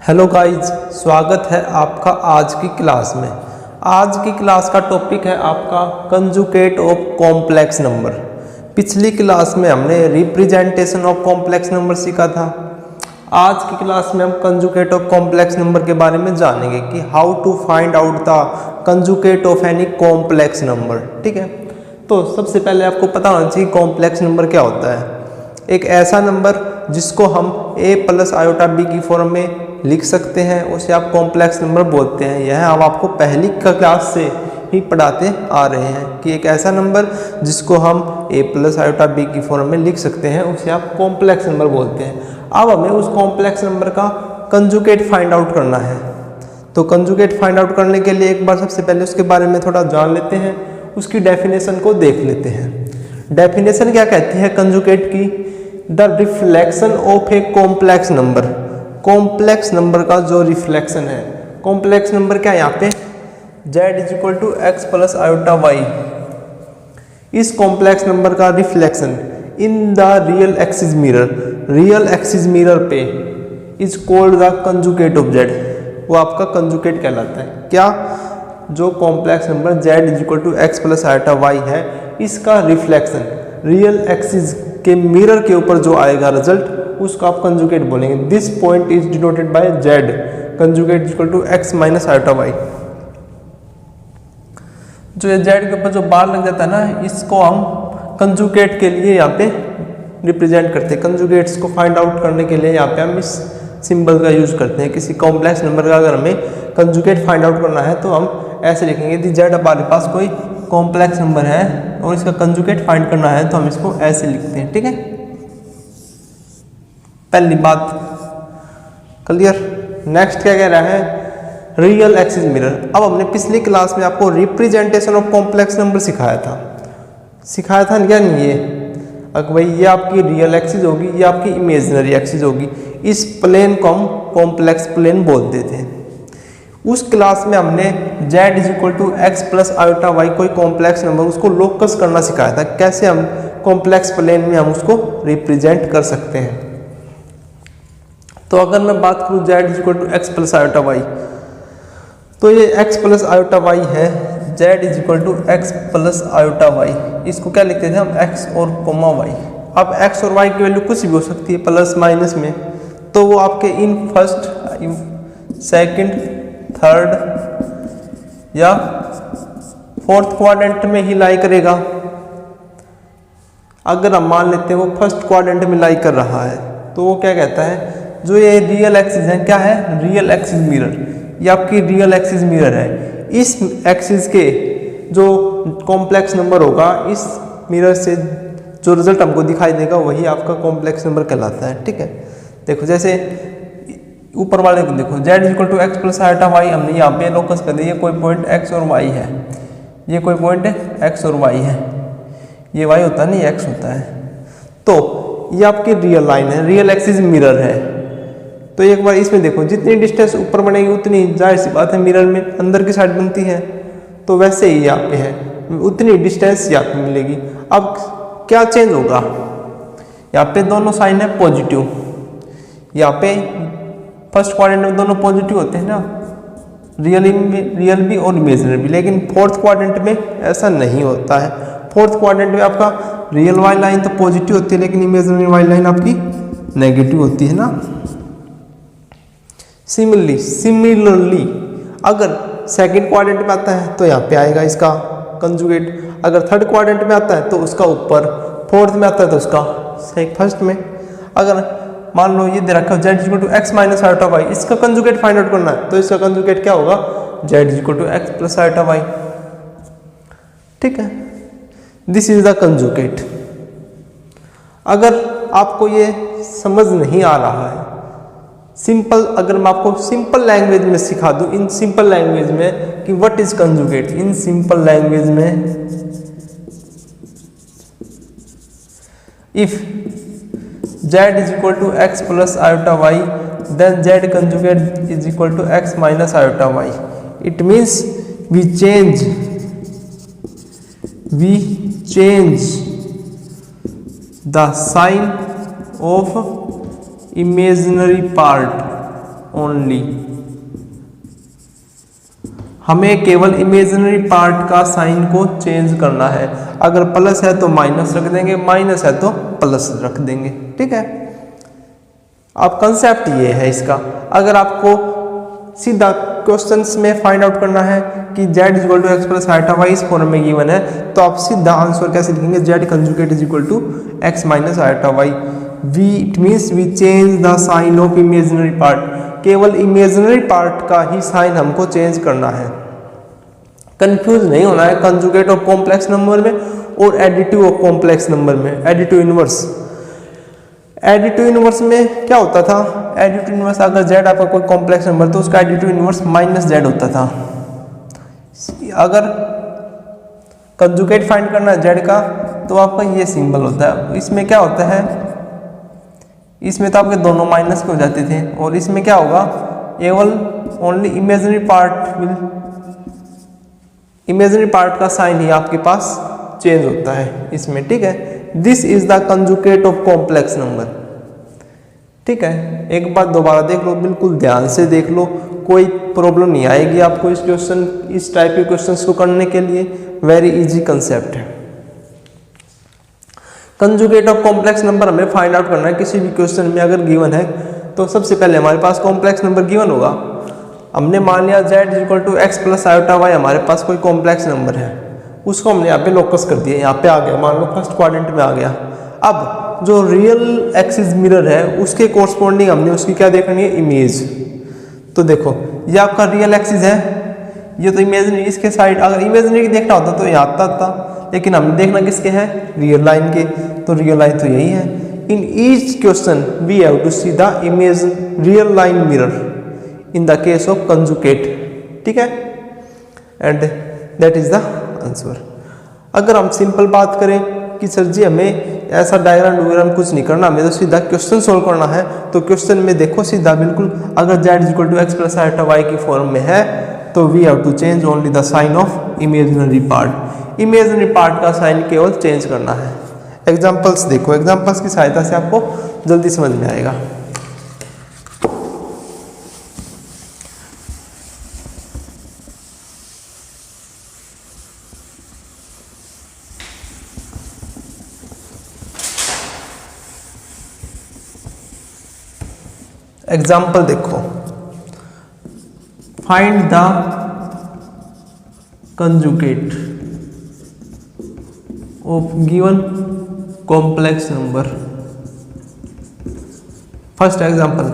Hello guys, स्वागत है आपका आज की क्लास में। आज की क्लास का टॉपिक है आपका कंजुगेट ऑफ कॉम्प्लेक्स नंबर। पिछली क्लास में हमने रिप्रेजेंटेशन ऑफ कॉम्प्लेक्स नंबर सीखा था। आज की क्लास में हम कंजुगेट ऑफ कॉम्प्लेक्स नंबर के बारे में जानेंगे कि how to find out the conjugate of any complex number. ठीक है, तो सबसे पहले आपको पता होना चाहिए कॉम्प्लेक्स नंबर क्या होता है। एक ऐसा नंबर जिसको हम a प्लस आयोटा b की फॉर्म में लिख सकते हैं, उसे आप कॉम्प्लेक्स नंबर बोलते हैं। यह हम आपको पहली क्लास से ही पढ़ाते आ रहे हैं कि एक ऐसा नंबर जिसको हम a प्लस आयोटा b की फॉर्म में लिख सकते हैं उसे आप कॉम्प्लेक्स नंबर बोलते हैं। अब हमें उस कॉम्प्लेक्स नंबर का कंजुगेट फाइंड आउट करना है। तो कंजुगेट फाइंड आउट करने के लिए एक बार सबसे पहले उसके बारे में थोड़ा जान लेते हैं, उसकी डेफिनेशन को देख लेते हैं। डेफिनेशन क्या कहती है कंजुगेट की? The reflection of a complex number. Complex number का जो रिफ्लेक्शन है, कॉम्प्लेक्स नंबर क्या है यहाँ पे z is equal to x plus iota y. इस कॉम्प्लेक्स नंबर का reflection in the real axis mirror, real axis mirror पे is called the conjugate of z। वो आपका कंजुगेट कहलाता है। क्या? जो complex number z is equal to x plus iota Y है, इसका रिफ्लेक्शन रियल एक्सिस के मिरर के ऊपर जो आएगा रिजल्ट, उसको आप कंजुगेट बोलेंगे। This point is denoted by z conjugate equal to x minus iota y. जो ये z के ऊपर जो बार लग जाता है ना, इसको हम कंजुगेट के लिए यहाँ पे रिप्रेजेंट करते हैं। कंजुगेट्स को फाइंड आउट करने के लिए यहाँ पे हम इस सिंबल का यूज करते हैं। किसी कॉम्प्लेक्स नंबर का अगर हमें कंजुगेट फाइंड आउट करना है तो हम ऐसे लिखेंगे कि z हमारे पास कोई कॉम्प्लेक्स नंबर है और इसका कंजुगेट फाइंड करना है तो हम इसको ऐसे लिखते हैं। ठीक है, पहली बात क्लियर। नेक्स्ट क्या कह रहा है? Real axis mirror. अब हमने पिछली क्लास में आपको रिप्रेजेंटेशन ऑफ कॉम्प्लेक्स नंबर सिखाया था क्या नहीं? ये अगर भाई ये आपकी रियल एक्सिस होगी, ये आपकी इमेजिनरी एक्सिस होगी। इस प्लेन को हम कॉम्प्लेक्स प्लेन बोलते थे। उस क्लास में हमने z is equal to x plus iota y कोई कॉम्प्लेक्स नंबर, उसको लोकस करना सिखाया था। कैसे हम कॉम्प्लेक्स प्लेन में हम उसको रिप्रेजेंट कर सकते हैं। तो अगर मैं बात करूँ z is equal to x plus iota y, तो ये x प्लस आयोटा वाई है। z is equal to x plus iota y, इसको क्या लिखते थे हम? x और कोमा y। अब x और y की वैल्यू कुछ भी हो सकती है प्लस माइनस में, तो वो आपके इन फर्स्ट, सेकंड, थर्ड या फोर्थ क्वाड्रेंट में ही लाई करेगा। अगर हम मान लेते हैं वो फर्स्ट क्वाड्रेंट में लाई कर रहा है, तो वो क्या कहता है? जो ये रियल एक्सिस है, क्या है? Real axis mirror. ये आपकी रियल एक्सिस मिरर है। इस एक्सिस के जो कॉम्प्लेक्स नंबर होगा, इस मिरर से जो रिजल्ट हमको दिखाई देगा वही आपका कॉम्प्लेक्स नंबर कहलाता है। ठीक है, देखो जैसे ऊपर वाले को देखो, z equal to x plus iota y हमने यहाँ पे लोकस कर दिया। ये कोई पॉइंट x और y है, ये कोई पॉइंट x और y है, ये y होता है नहीं, x होता है। तो ये आपकी रियल लाइन है, रियल एक्सिस मिरर है। तो एक बार इसमें देखो, जितनी डिस्टेंस ऊपर बनेगी उतनी जाहिर सी बात है मिरर में अंदर की साइड बनती है। तो वैसे ही यहाँ पे है, उतनी डिस्टेंस यहाँ पे मिलेगी। अब क्या चेंज होगा? यहाँ पे दोनों साइन है पॉजिटिव। यहाँ पे फर्स्ट क्वाड्रेंट में दोनों पॉजिटिव होते हैं ना, रियल भी और इमेजिनरी भी। लेकिन फोर्थ क्वाड्रेंट में ऐसा नहीं होता है। फोर्थ क्वाड्रेंट में आपका रियल वाई लाइन तो पॉजिटिव होती है, लेकिन इमेजिनरी वाई लाइन आपकी नेगेटिव होती है ना। सिमिलरली अगर सेकंड क्वाड्रेंट में आता है तो यहाँ पे आएगा इसका कंजुगेट। अगर थर्ड क्वाड्रेंट में आता है तो उसका ऊपर, फोर्थ में आता है तो उसका फर्स्ट में। अगर मान लो ये दे रखा है z equal to x minus iota y, इसका कंजुगेट फाइंड आउट करना है, तो इसका कंजुगेट क्या होगा? z equal to x plus iota y. ठीक है, दिस इज द कंजुगेट। अगर आपको ये समझ नहीं आ रहा है, सिंपल, अगर मैं आपको सिंपल लैंग्वेज में सिखा दूं, इन सिंपल लैंग्वेज में कि what is conjugate, in simple language में, if z is equal to x plus iota y, then z conjugate is equal to x minus iota y. It means we change the sign of imaginary part only, हमें केवल imaginary part का sign को change करना है। अगर plus है तो minus रख देंगे, माइनस है तो प्लस रख देंगे। ठीक है, अब कंसेप्ट ये है इसका। अगर आपको सीधा क्वेश्चंस में फाइंड आउट करना है कि z is equal to x plus iota y इस फॉर्म में गिवन है, तो आप सीधा आंसर कैसे लिखेंगे, z conjugate is equal to x minus iota y. We it means we change the sign of imaginary part, केवल इमेजिनरी पार्ट का ही साइन हमको चेंज करना है। कंफ्यूज नहीं होना है कंजुगेट ऑफ कॉम्प्लेक्स नंबर में और एडिटिव ऑफ कॉम्प्लेक्स नंबर में। एडिटिव इनवर्स, एडिटिव इनवर्स में क्या होता था, एडिटिव इनवर्स अगर z आपका कोई कॉम्प्लेक्स नंबर तो उसका एडिटिव इनवर्स माइनस z होता था। अगर कंजुगेट फाइंड करना है z का तो आपका ये सिंबल होता है। इसमें क्या होता है, इसमें तो आपके दोनों माइनस के हो जाते थे, और इसमें क्या होगा, केवल only imaginary part will, imaginary part का साइन ही आपके पास चेंज होता है इसमें। ठीक है, this is the conjugate of complex number. ठीक है, एक बार दोबारा देख लो, बिल्कुल ध्यान से देख लो, कोई प्रॉब्लम नहीं आएगी आपको इस क्वेश्चन, इस टाइप के क्वेश्चंस को करने के लिए। वेरी इजी कंसेप्ट है। कंजुगेट ऑफ कॉम्प्लेक्स नंबर हमें फाइंड आउट करना है किसी भी क्वेश्चन में। अगर गिवन है तो सबसे पहले हमारे पास कॉम्प्लेक्स नंबर गिवन होगा। हमने मान लिया z is equal to x plus iota y हमारे पास कोई कॉम्प्लेक्स नंबर है, उसको हमने यहाँ पे लोकस कर दिया, यहाँ पे आ गया, मान लो फर्स्ट क्वाड्रेंट में आ गया। अब जो रियल एक्सिस मिरर है उसके कोरस्पॉन्डिंग हमने उसकी क्या देखनी है, इमेज। तो देखो ये आपका रियल एक्सिस है, ये तो इमेजिनरी, इसके साइड अगर इमेजिनरी की देखना होता तो यहाँ तक था, लेकिन हमने देखना किसके है, रियल लाइन के, तो रियल लाइन तो यही है। In each question we have to see the image real line mirror in the case of conjugate. ठीक है, and that is the answer. अगर हम सिंपल बात करें कि सर जी हमें ऐसा डायग्राम डूग्राम कुछ नहीं करना, हमें तो सीधा क्वेश्चन सोल्व करना है, तो क्वेश्चन में देखो सीधा बिल्कुल, अगर z is equal to x plus iota y की फॉर्म में है तो we have to change only the sign of imaginary part. Imaginary part का साइन केवल चेंज करना है। एग्जाम्पल्स देखो, एग्जाम्पल्स की सहायता से आपको जल्दी समझ में आएगा। एग्जाम्पल देखो, find the conjugate of given complex number. First example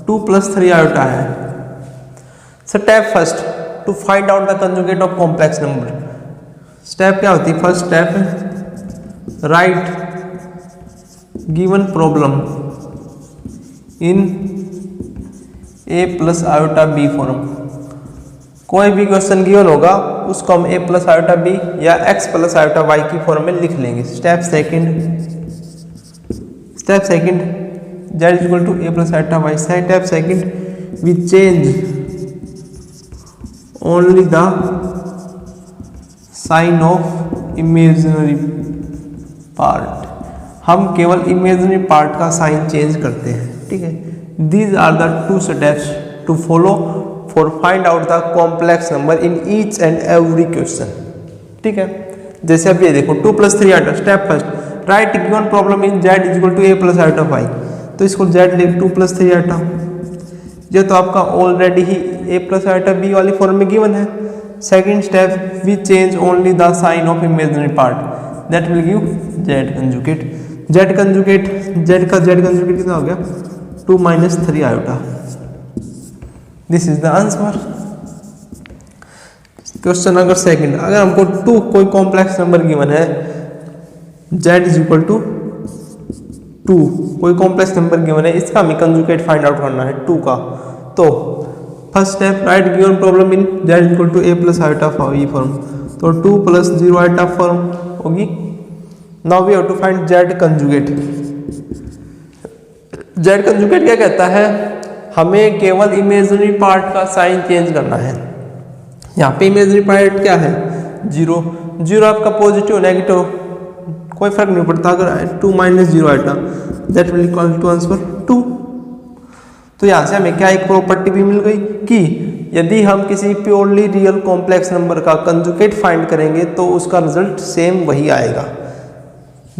2 + 3 iota है। Step first to find out the conjugate of complex number. Step क्या होती है, first step right given problem in a plus iota b form. कोई भी question given होगा उसको हम a plus iota b या x प्लस आयोटा y की फॉर्म में लिख लेंगे। Step second z is equal to a plus iota y। Step second we change only the sign of imaginary part. हम केवल इमेजिनरी पार्ट का sign change करते हैं। ठीक है, these are the two steps to follow for find out the complex number in each and every question। ठीक है, जैसे अब ये देखो 2 + 3 iota. Step first right given problem in z is equal to a plus iota y. तो इसको z ले 2 + 3 iota, ये तो आपका ऑलरेडी ही a प्लस आयोटा b वाली फॉर्म में गिवन है। Second step we change only the sign of imaginary part, that will give z conjugate. z conjugate, z conjugate कितना हो गया, 2 - 3 iota. This is the answer. Question number second, अगर हमको 2 कोई complex number given है, z is equal to 2 कोई complex number given है, इसका हमें कंजुगेट फाइंड आउट करना है 2 का। तो first step right given problem in z is equal to a plus iota e form. तो 2 + 0 आयोटा फॉर्म होगी। Now we have to find z conjugate. z conjugate क्या कहता है, हमें केवल इमेजिनरी पार्ट का साइन चेंज करना है। यहाँ पे इमेजिनरी पार्ट क्या है, 0। 0 आपका पॉजिटिव नेगेटिव कोई फर्क नहीं पड़ता। अगर 2 - 0 iota that will equal to answer 2। तो यहाँ से हमें क्या एक प्रॉपर्टी भी मिल गई कि यदि हम किसी प्योरली रियल कॉम्प्लेक्स नंबर का कंजुगेट फाइंड करेंगे तो उसका रिजल्ट सेम वही आएगा,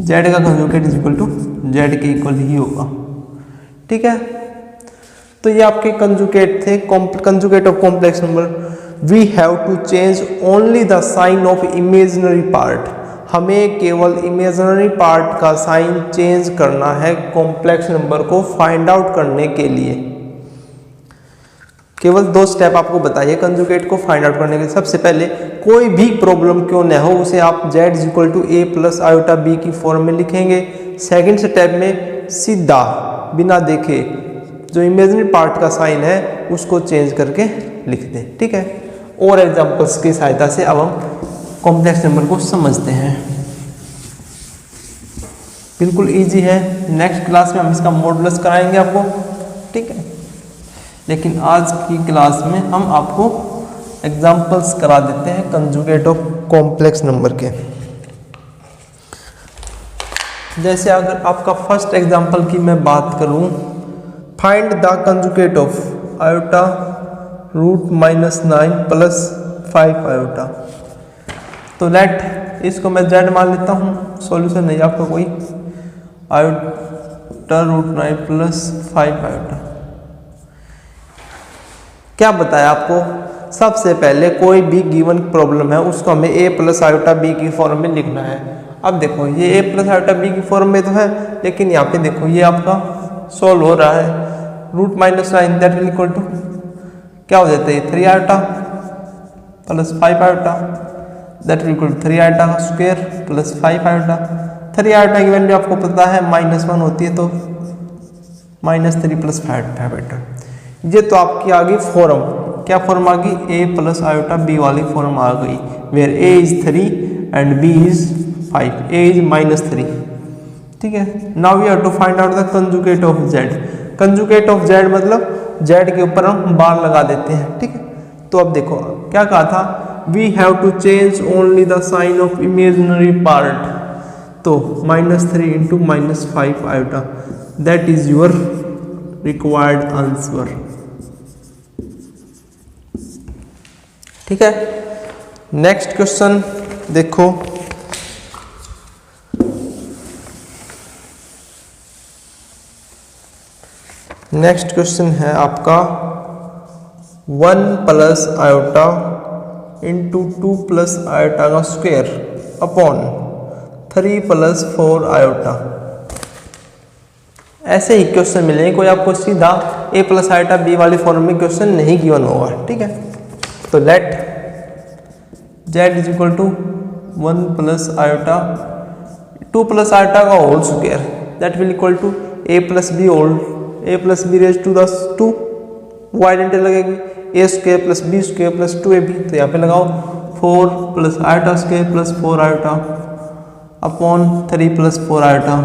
z का conjugate is equal to z के इक्वल ही होगा। ठीक है, तो ये आपके कंजुगेट थे, conjugate of complex number. We have to change only the sign of imaginary part, हमें केवल इमेजिनरी पार्ट का साइन चेंज करना है कॉम्प्लेक्स नंबर को फाइंड आउट करने के लिए। केवल 2 स्टेप आपको बताइए कंजुगेट को फाइंड आउट करने के। सबसे पहले कोई भी प्रॉब्लम क्यों न हो उसे आप z equal to a plus iota b की फॉर्म में लिखेंगे। सेकंड स्टेप में सीधा बिना देखे जो इमेजिनरी पार्ट का साइन है उसको चेंज करके लिख दें। ठीक है, और एग्जांपल्स की सहायता से अब हम कॉम्प्लेक्स नंबर को समझते हैं। बिल्कुल इजी है, नेक्स्ट क्लास में हम इसका मॉडुलस कराएंगे आपको। ठीक है, लेकिन आज की क्लास में हम आपको एग्जांपल्स करा देते हैं कंजुगेट ऑफ कॉम्प्लेक्स नंबर के। जैसे अगर आपका फर्स्ट एग्जांपल की मैं बात करूं, find the conjugate of iota root minus 9 plus 5 iota. तो लेट इसको मैं z मान लेता हूँ, सॉल्यूशन नहीं आपका कोई, आयोटा रूट 9 प्लस 5 आयोटा। क्या बताया आपको, सबसे पहले कोई भी गिवन प्रॉब्लम है उसको हमें a प्लस आयोटा b की फॉर्म में लिखना है। अब देखो ये a प्लस आयोटा b की फॉर्म में तो है, लेकिन यहाँ पे देखो ये आपका सॉल्व हो रहा है। Root minus 9 that will equal to क्या हो जाता है 3 iota plus 5 iota, that will equal to 3 iota का स्क्वायर प्लस 5 आयोटा। 3 आयोटा की वैल्यू आपको पता है -1 होती है, तो -3 प्लस 5 आयोटा। ये तो आपकी आ गई फॉर्म, क्या फॉर्म आ गई, a प्लस आयोटा b वाली फॉर्म आ गई, where a is 3 and b is 5, a is -3। ठीक है, now we have to find out the conjugate of z। Conjugate of z मतलब z के ऊपर हम बार लगा देते हैं। ठीक है, तो अब देखो क्या कहा था, we have to change only the sign of imaginary part, तो -3 into -5 iota, that is your required answer. ठीक है, नेक्स्ट क्वेश्चन देखो, नेक्स्ट क्वेश्चन है आपका 1 plus iota into 2 plus iota का स्क्वायर अपॉन 3 प्लस 4 आयोटा। ऐसे ही क्वेश्चन मिलेंगे, कोई आपको सीधा a प्लस आयोटा b वाली फॉर्म में क्वेश्चन नहीं गिवन होगा। ठीक है, तो let z is equal to 1 plus iota 2 plus iota का whole square, that will equal to a plus b whole, a plus b raise to 2, वो identity लगेगी, a square plus b square plus 2ab। तो यहाँ पे लगाओ 4 plus iota square plus 4 iota upon 3 plus 4 iota,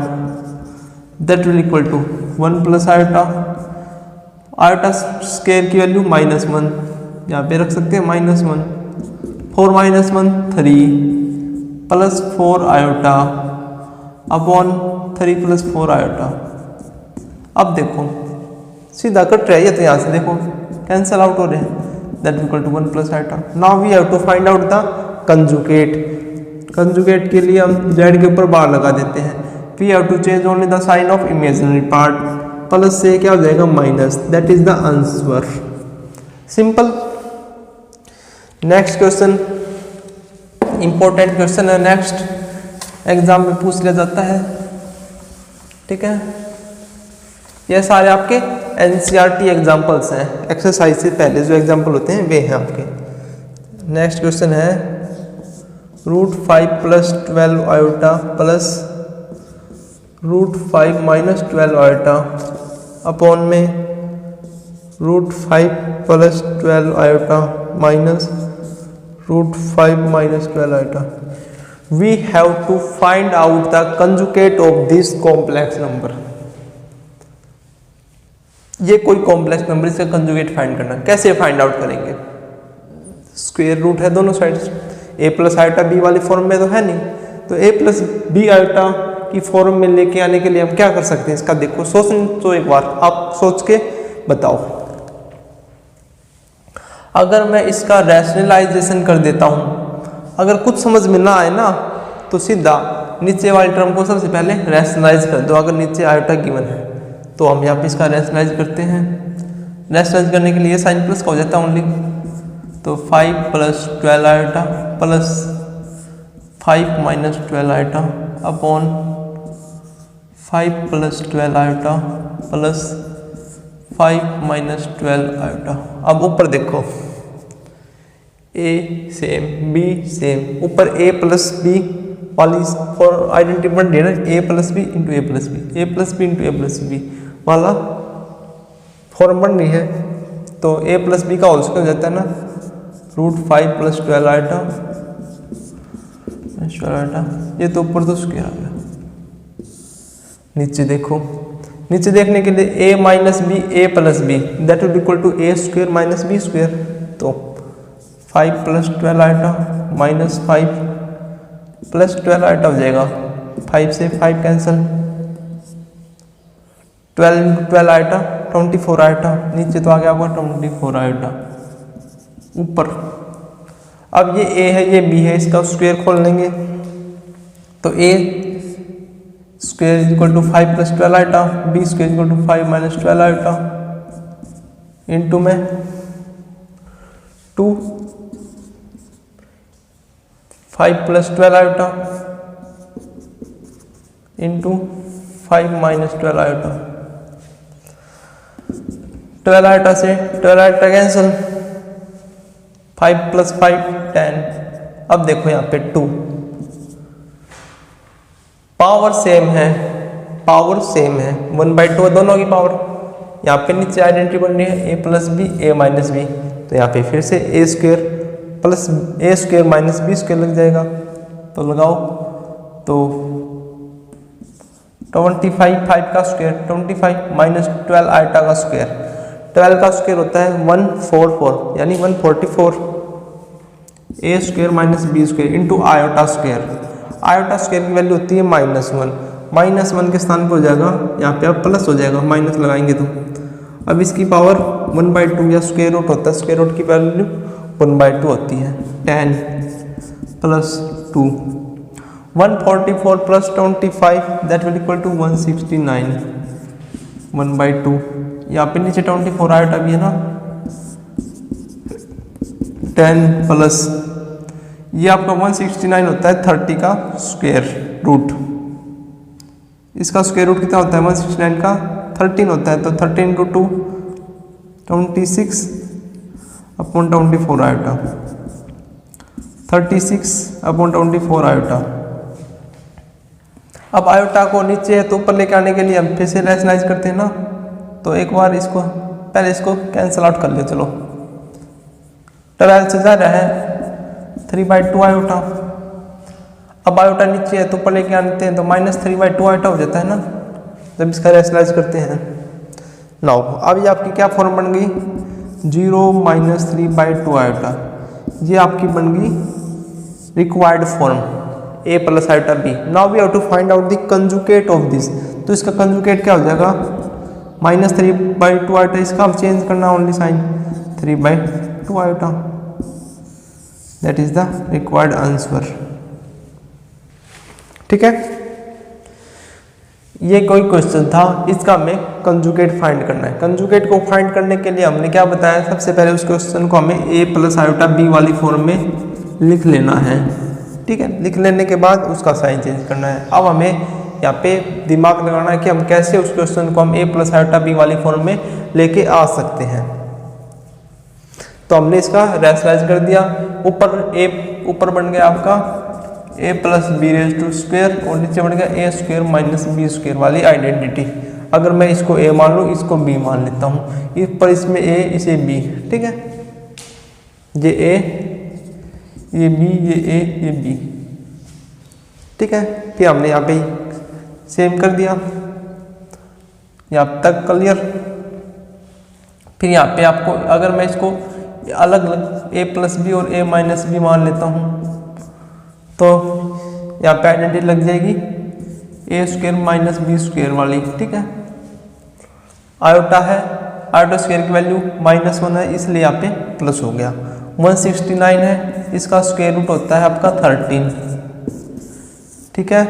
that will equal to 1 plus iota, iota square की value -1 यहाँ पे रख सकते हैं, -1, 4 -1 3 plus 4 iota upon 3 plus 4 iota. अब देखो सीधा कट रहा है, तो यहाँ से देखो कैंसल आउट हो रहे हैं, that equal to 1 plus iota. Now we have to find out the conjugate. Conjugate के लिए हम z के ऊपर बार लगा देते हैं, we have to change only the sign of imaginary part, plus से क्या हो जाएगा minus, that is the answer. Simple. Next question important question है, नेक्स्ट एग्जाम में पूछ लिया जाता है। ठीक है, ये सारे आपके एनसीईआरटी एग्जाम्पल्स हैं, एक्सरसाइज से पहले जो एग्जाम्पल होते हैं वे हैं आपके। नेक्स्ट क्वेश्चन है √5 plus 12 iota plus √5 minus 12 iota upon में √5 plus 12 iota minus √5 minus 12 iota. We have to find out the conjugate of this complex number. ये कोई कॉम्प्लेक्स नंबर, इसका कंजुगेट फाइंड करना, कैसे फाइंड आउट करेंगे, स्क्वायर रूट है दोनों side, a plus iota b वाली फॉर्म में तो है नहीं, तो a प्लस b आयोटा की फॉर्म में लेके आने के लिए हम क्या कर सकते हैं, इसका देखो सोचो एक बार, आप सोच के बताओ। अगर मैं इसका रैशनलाइजेशन कर देता हूँ, अगर कुछ समझ में ना आए ना तो सीधा नीचे वाली टर्म को सबसे पहले रैशनलाइज कर दो। अगर नीचे आयोटा गिवन है तो हम यहाँ पे इसका रैशनलाइज करते हैं। रैशनलाइज करने के लिए साइन प्लस का हो जाता है ओनली, तो 5 + 12 iota plus 5 - 12 iota upon 5 + 12 iota plus 5 - 12 iota. अब ऊपर देखो, ए सेम बी सेम, ऊपर a + b वाली फॉर आइडेंटिटी बन रही है ना, a + b × a + b, a + b × a + b वाला फॉर्म बन रही है। तो a + b का होल स्क्वायर हो जाता है ना √5 + 12 आयोटा, ये तो ऊपर तो स्क्वायर आ गया। नीचे देखो, नीचे देखने के लिए a - b a + b that will equal to a² - b²। तो 5 + 12 आयोटा -5 + 12 आयोटा हो जाएगा, 5 से 5 कैंसिल, 12 × 12 आयोटा 24 आयोटा, नीचे तो आ गया होगा 24 आयोटा ऊपर। अब ये a है ये b है, इसका स्क्वायर खोल लेंगे तो a² = 5 + 12 iota, b² = 5 - 12 iota into में 2 5 + 12 आयोटा इंटू 5 - 12 आयोटा। 12 आयोटा से 12 आयोटा कैंसिल, 5 + 5 10। अब देखो यहाँ पे 2 पावर सेम है, पावर सेम है 1/2 दोनों की पावर। यहाँ पे नीचे आइडेंटिटी बन रही है a + b a - b, तो यहाँ पे फिर से a² + a² - b² लग जाएगा। तो लगाओ तो 25 5 का स्क्वायर 25 - 12 आयोटा का स्क्वायर, 12 का स्क्वायर होता है 144 यानी 144 a² - b² into iota square. Iota square की वैल्यू होती है -1, -1 के स्थान पर हो जाएगा यहाँ पे अब प्लस हो जाएगा, माइनस लगाएंगे तो। अब इसकी पावर 1/2 या स्क्वायर रूट होता है, स्क्वायर रूट की वैल्यू 1/2 होती है। 10 + 2 144 + 25 दैट विल इक्वल टू 169 1/2। यहाँ पे नीचे 24 आयोटा भी है ना, 10 प्लस ये आपका 169 होता है 30 का स्क्वायर रूट। इसका स्क्वायर रूट कितना होता है 169 का 13 होता है, तो 13 × 2 26 अपॉन 24 आयोटा, 36 अपॉन 24 आयोटा। अब आयोटा को नीचे है तो ऊपर लेके आने के लिए हम फिर से रैशनलाइज करते हैं ना, तो एक बार इसको पहले इसको कैंसिल आउट कर ले। चलो 12 से ज़्यादा है 3/2 आयोटा। अब आयोटा नीचे है तो ऊपर लेके आते हैं तो -3/2 आयोटा हो जाता है ना जब इसका रैशनलाइज करते हैं। नाउ अब ये आपकी क्या फॉर्म बन गई 0 - 3/2 आयोटा, ये आपकी बन गई required form a + iota b। Now we have to find out the conjugate of this, तो इसका कंजुगेट क्या हो जाएगा -3/2 आयोटा, इसका अब चेंज करना only sign 3/2 iota, that is the required answer. ठीक है, ये कोई क्वेश्चन था, इसका हमें कंजुगेट फाइंड करना है। कंजुगेट को फाइंड करने के लिए हमने क्या बताया, सबसे पहले उस क्वेश्चन को हमें a + आयोटा b वाली फॉर्म में लिख लेना है। ठीक है, लिख लेने के बाद उसका साइन चेंज करना है। अब हमें यहाँ पे दिमाग लगाना है कि हम कैसे उस क्वेश्चन को हम a + आयोटा b वाली फॉर्म में लेके आ सकते हैं। तो हमने इसका रैशनलाइज कर दिया, ऊपर बन गया आपका a + b² और नीचे बन गया a² - b² वाली आइडेंटिटी। अगर मैं इसको a मान लूँ, इसको b मान लेता हूँ, इस पर इसमें a इसे b। ठीक है, ये a ये b ये a ये b। ठीक है, फिर हमने यहाँ पे सेम कर दिया, यहाँ तक क्लियर। फिर यहाँ पे आपको अगर मैं इसको अलग अलग a + b और a - b मान लेता हूँ तो यहाँ पे आइडेंटिटी लग जाएगी a² - b² वाली। ठीक है, आयोटा है आयोटा स्क्वायर की वैल्यू -1 है, इसलिए यहाँ पे प्लस हो गया। 169 है, इसका स्क्वायर रूट होता है आपका 13। ठीक है,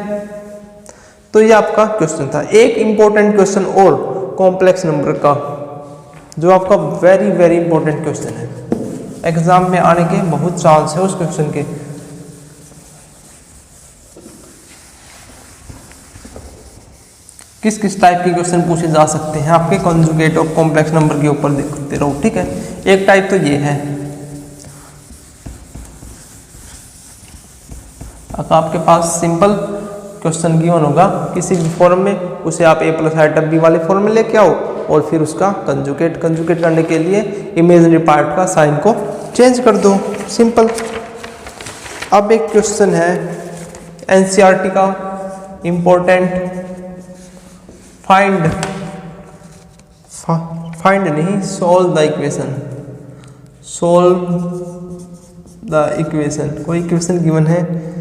तो ये आपका क्वेश्चन था। एक इंपॉर्टेंट क्वेश्चन और कॉम्प्लेक्स नंबर का, जो आपका वेरी वेरी इंपॉर्टेंट क्वेश्चन है, एग्जाम में आने के बहुत चांस है उस क्वेश्चन के। किस किस टाइप के क्वेश्चन पूछे जा सकते हैं आपके कॉन्जुगेट ऑफ कॉम्प्लेक्स नंबर के ऊपर देखते रहो। ठीक है, एक टाइप तो ये है, अगर आपके पास सिंपल क्वेश्चन गिवन होगा किसी भी फॉर्म में, उसे आप a+ आइटा b वाले फॉर्म में लेके आओ और फिर उसका कंजुगेट करने के लिए इमेजिनरी पार्ट का साइन को चेंज कर दो, सिंपल। अब एक क्वेश्चन है एनसीईआरटी का इम्पोर्टेंट, फाइंड नहीं, सोल्व द इक्वेशन। कोई इक्वेशन गिवन है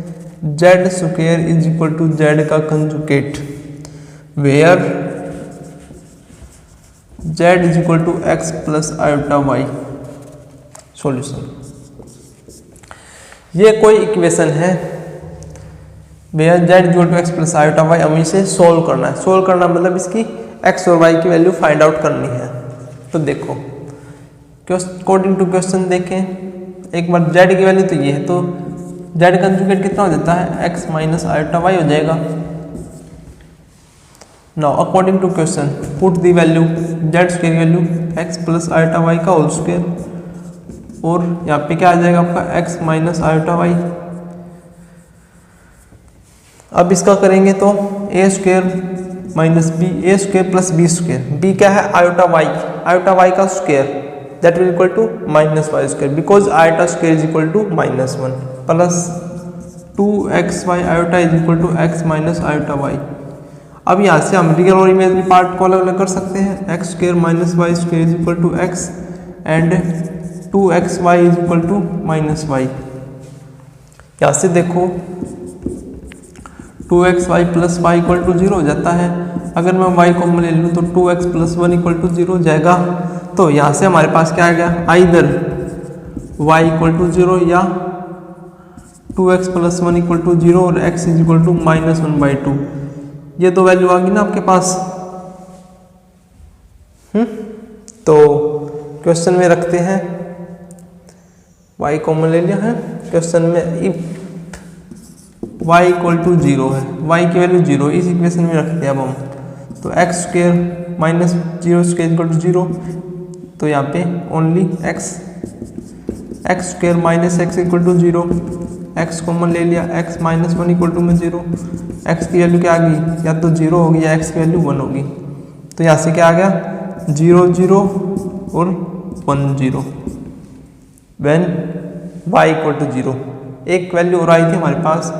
z square is equal to z का conjugate, where z is equal to x plus iota y। Solution, ये कोई इक्वेशन है where z equal to x plus iota y, हमें इसे solve करना है। सोल्व करना मतलब इसकी x और y की वैल्यू फाइंड आउट करनी है। तो देखो, अकॉर्डिंग टू क्वेश्चन देखें, एक बार z की वैल्यू तो ये है, तो z कंजुगेट कितना हो जाता है, x माइनस आयोटा y हो जाएगा। Now according to question put the value z square value x plus iota y का होल स्क्वायर, और यहाँ पे क्या आ जाएगा आपका x माइनस आयोटा y। अब इसका करेंगे तो a square minus B, a square plus B square, b क्या है आयोटा y का square, that will equal to minus Y square, because iota square is equal to -1 plus 2xy iota is equal to x minus iota y। अब यहाँ से हम real और imaginary part को अलग अलग कर सकते हैं, x square minus Y square is equal to x and 2xy is equal to -y। यहाँ से देखो 2xy plus y equal to 0 हो जाता है। अगर मैं y को ले लूँ तो 2x प्लस 1 इक्वल टू 0 हो जाएगा। तो यहाँ से हमारे पास क्या आ गया, आइदर y इक्वल टू 0 या 2x प्लस 1 इक्वल टू 0 और x इज इक्वल टू -1/2। ये दो वैल्यू आ गई ना आपके पास। तो क्वेश्चन में रखते हैं, y कॉमन ले लिया है क्वेश्चन में, इफ y इक्वल टू 0 है, y की वैल्यू 0 इस इक्वेशन में रखते हैं अब हम। तो x square minus 0 square equal to 0, तो यहाँ पे only x square minus x equal to 0, x common ले लिया, x माइनस 1 इक्वल टू में 0, x की वैल्यू क्या आ गई, या तो 0 होगी या x की वैल्यू 1 होगी। तो यहाँ से क्या आ गया 0 0 और 1 0 व्हेन y इक्वल टू 0। एक वैल्यू और आई थी हमारे पास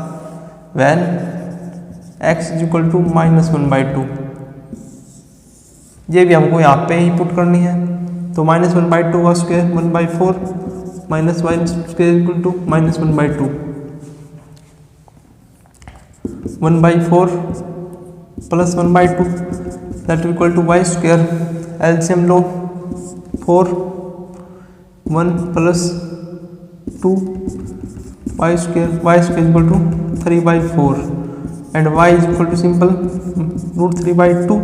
when x is equal to -1/2, ये भी हमको यहाँ पे ही पुट करनी है। तो -1/2 का square 1/4 minus y square equal to -1/2, 1/4 plus 1/2 that equal to y square. LCM लो 4 1 plus 2 y square equal to 3/4 and y is equal to simple √3/2।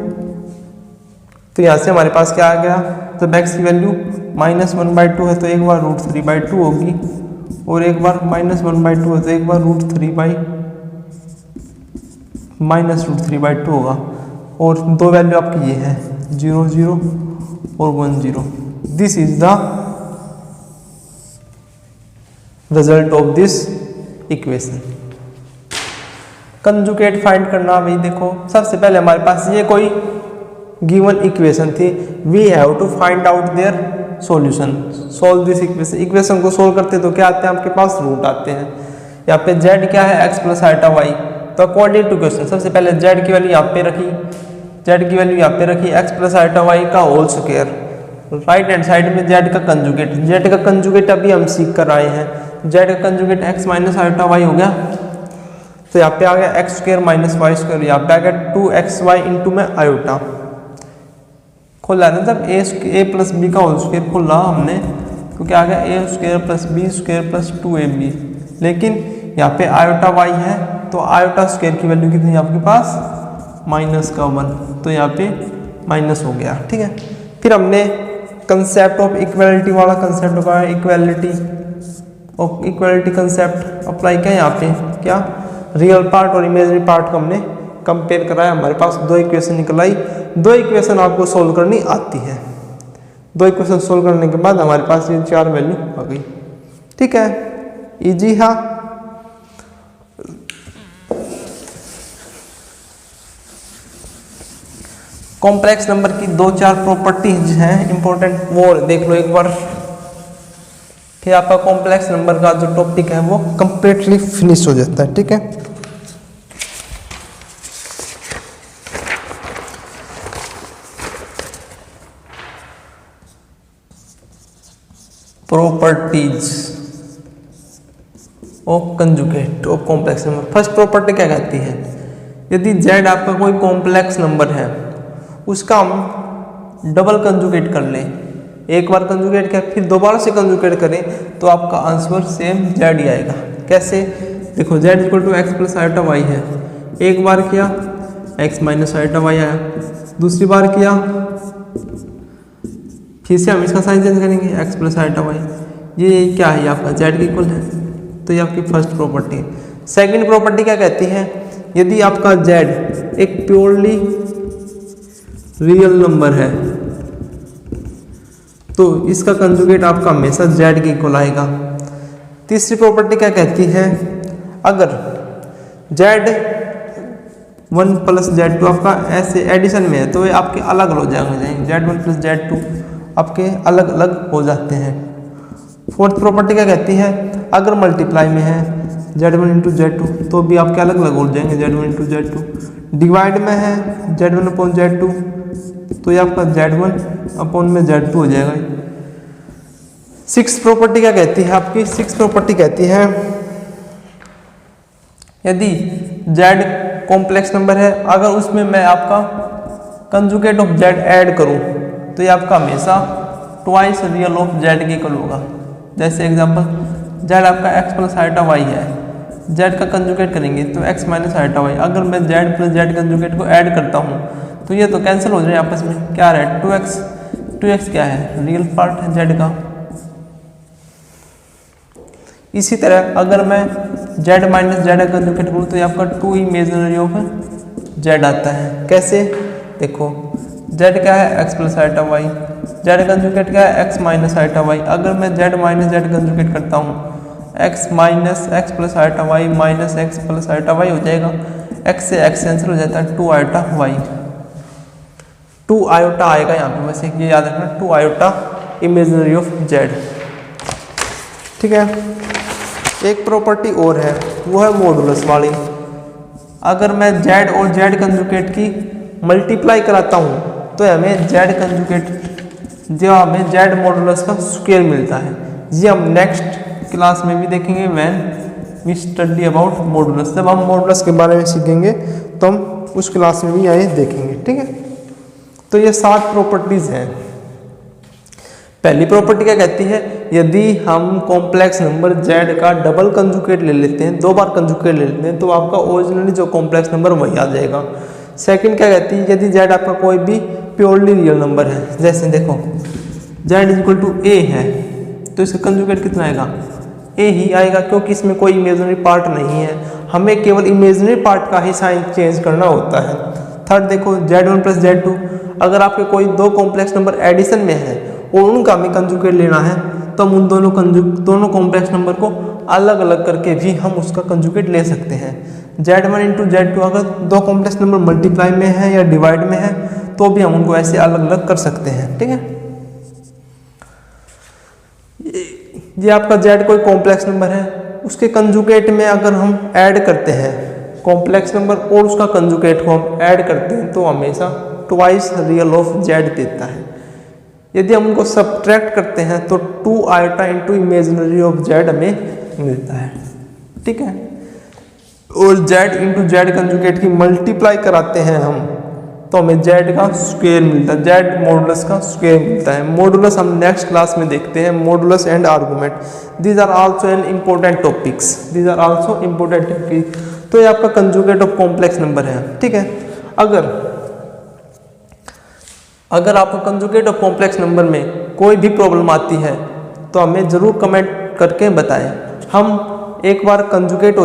तो यहाँ से हमारे पास क्या आ गया, जब x की वैल्यू -1/2 है तो एक बार √3/2 होगी, और एक बार -1/2 है तो एक बार -√3/2 होगा। और दो वैल्यू आपकी ये है 0 0 और 1 0। This is the result of this equation. Conjugate find करना, भाई देखो सबसे पहले हमारे पास ये कोई गिवन इक्वेशन थी, we have to find out their solution, solve this equation. Equation को सोल्व करते तो क्या आते हैं आपके पास, रूट आते हैं। यहाँ पे z क्या है, x प्लस आयोटा y। तो अकॉर्डिंग टू क्वेश्चन सबसे पहले z की वैल्यू यहाँ पे रखी, z की वैल्यू यहाँ पे रखी, x प्लस आयोटा y का whole square, right hand side में z का कंजुगेट। z का कंजुगेट अभी हम सीख कर आए हैं, z का conjugate x minus iota y हो गया। तो यहाँ पे आ गया x square minus Y square, यहाँ पे आ गया 2xy इंटू में आयोटा, खोला ना, जब ए प्लस बी का होल स्क्वायर खोला हमने तो क्या आ गया A square plus B square plus 2ab। लेकिन यहाँ पे आयोटा वाई है तो आयोटा स्क्वायर की वैल्यू कितनी है आपके पास -1, तो यहाँ पे माइनस हो गया। ठीक है, फिर हमने कंसेप्ट ऑफ इक्वालिटी वाला कंसेप्ट लगाया, इक्वालिटी कंसेप्ट अप्लाई किया। यहाँ पे क्या रियल पार्ट और इमेजिनरी पार्ट को हमने कंपेयर कराया, हमारे पास 2 इक्वेशन निकल आई। 2 इक्वेशन आपको सोल्व करनी आती है। 2 इक्वेशन सोल्व करने के बाद हमारे पास ये 4 वैल्यू आ गई। ठीक है, इजी है। कॉम्प्लेक्स नंबर की 2-4 प्रॉपर्टीज हैं इंपॉर्टेंट, वो देख लो एक बार, फिर आपका कॉम्प्लेक्स नंबर का जो टॉपिक है वो कंप्लीटली फिनिश हो जाता है। ठीक है, properties of conjugate of complex number. First property क्या कहती है, यदि z आपका कोई कॉम्प्लेक्स नंबर है उसका हम डबल कंजुगेट कर लें, एक बार कंजुगेट किया फिर दोबारा से कंजुगेट करें तो आपका आंसर सेम z ही आएगा। कैसे, देखो z equal to x plus iota Y है, एक बार किया x माइनस आयोटा वाई आया, दूसरी बार किया फिर से हम इसका साइन चेंज करेंगे x प्लस आयोटा वाई, ये क्या है आपका z के इक्वल है, तो ये आपकी फर्स्ट प्रॉपर्टी है। सेकंड प्रॉपर्टी क्या कहती है, यदि आपका z एक प्योरली रियल नंबर है तो इसका कंजुगेट आपका हमेशा z के इक्वल आएगा। तीसरी प्रॉपर्टी क्या कहती है, अगर z1 प्लस z2 आपका ऐसे एडिशन में है तो ये आपके अलग हो जाएंगे, z1 प्लस z2 आपके अलग अलग हो जाते हैं। फोर्थ प्रॉपर्टी क्या कहती है, अगर मल्टीप्लाई में है z1 इंटू z2 तो भी आपके अलग अलग हो जाएंगे, z1 इंटू z2। डिवाइड में है z1 अपॉन z2 तो ये आपका z1 अपॉन में z2 हो जाएगा। सिक्स प्रॉपर्टी क्या कहती है आपकी, सिक्स प्रॉपर्टी कहती है यदि z कॉम्प्लेक्स नंबर है, अगर उसमें मैं आपका कंजुगेट ऑफ z ऐड करूं तो ये आपका हमेशा ट्वाइस रियल ऑफ z के इक्वल होगा। जैसे एग्जांपल z आपका x प्लस आयोटा y है, z का कंजुगेट करेंगे तो x माइनस आयोटा y, अगर मैं z प्लस z कंजुगेट को ऐड करता हूँ तो ये तो कैंसिल हो जाए आपस में, क्या है 2x क्या है रियल पार्ट है z का। इसी तरह अगर मैं z माइनस z का कंजुगेट करूँ तो ये आपका 2 इमेजिनरी ऑफ z आता है। कैसे, देखो z क्या है x plus iota y, z conjugate क्या है x माइनस आयोटा y, अगर मैं z माइनस z कंजुगेट करता हूँ x minus x plus iota y minus x plus iota y हो जाएगा, x से x कैंसिल हो जाता है 2 आयोटा y, 2 आयोटा आएगा यहाँ पे, वैसे ये याद रखना 2 आयोटा इमेजिनरी ऑफ z। ठीक है, एक प्रॉपर्टी और है वो है मॉडुलस वाली। अगर मैं z और z कंजुगेट की मल्टीप्लाई कराता हूँ तो हमें z कंजुगेट जो हमें z मॉडुलस का स्क्वायर मिलता है। ये हम नेक्स्ट क्लास में भी देखेंगे when we study about modulus, जब हम मॉडुलस के बारे में सीखेंगे तो हम उस क्लास में भी आए देखेंगे। ठीक है, तो ये 7 प्रॉपर्टीज हैं। पहली प्रॉपर्टी क्या कहती है, यदि हम कॉम्प्लेक्स नंबर z का डबल कंजुगेट ले लेते हैं, 2 बार कंजुगेट ले लेते हैं तो आपका ओरिजिनली जो कॉम्प्लेक्स नंबर वही आ जाएगा। सेकंड क्या कहती है, यदि z आपका कोई भी प्योरली रियल नंबर है, जैसे देखो z इक्वल टू a है तो इसका कंजुगेट कितना आएगा, a ही आएगा, क्योंकि इसमें कोई इमेजिनरी पार्ट नहीं है, हमें केवल इमेजिनरी पार्ट का ही साइन चेंज करना होता है। थर्ड देखो z1 प्लस z2, अगर आपके कोई 2 कॉम्प्लेक्स नंबर एडिशन में है और उनका हमें कंजुगेट लेना है तो हम उन दोनों कॉम्प्लेक्स नंबर को अलग अलग करके भी हम उसका कंजुगेट ले सकते हैं। z1 इंटू z2 अगर 2 कॉम्प्लेक्स नंबर मल्टीप्लाई में है या डिवाइड में है तो भी हम उनको ऐसे अलग अलग कर सकते हैं। ठीक है, ये आपका z कोई कॉम्प्लेक्स नंबर है, उसके कंजुगेट में अगर हम ऐड करते हैं कॉम्प्लेक्स नंबर और उसका कंजुगेट को हम ऐड करते हैं तो हमेशा ट्वाइस रियल ऑफ z देता है। यदि हम उनको सब्ट्रैक्ट करते हैं तो 2 iota into imaginary of z हमें मिलता है। ठीक है, और z इंटू z कंजुगेट की मल्टीप्लाई कराते हैं हम तो हमें जेड का स्क्वायर मिलता है, जेड मॉडुलस का स्क्वायर मिलता है। मॉडुलस हम नेक्स्ट क्लास में देखते हैं, modulus and argument. These are also an important topics, these are also important topic. तो ये आपका कंजुगेट ऑफ कॉम्प्लेक्स नंबर है, ठीक है। अगर आपको कंजुगेट ऑफ कॉम्प्लेक्स नंबर में कोई भी प्रॉब्लम आती है तो हमें ज़रूर कमेंट करके बताएं। हम एक बार कंजुगेट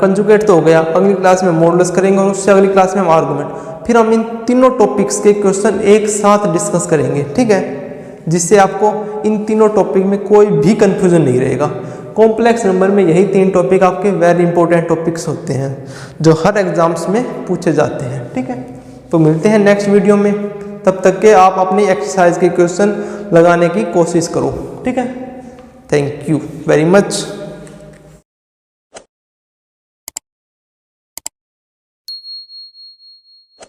कंजुगेट तो हो गया, अगली क्लास में मॉडुलस करेंगे और उससे अगली क्लास में हम आर्गुमेंट, फिर हम इन तीनों टॉपिक्स के क्वेश्चन एक साथ डिस्कस करेंगे, ठीक है, जिससे आपको इन तीनों टॉपिक में कोई भी कंफ्यूजन नहीं रहेगा। कॉम्प्लेक्स नंबर में यही 3 टॉपिक आपके वेरी इंपॉर्टेंट टॉपिक्स होते हैं जो हर एग्जाम्स में पूछे जाते हैं, ठीक है। तो मिलते हैं नेक्स्ट वीडियो में, तब तक के आप अपनी एक्सरसाइज के क्वेश्चन लगाने की कोशिश करो, ठीक है। Thank you very much.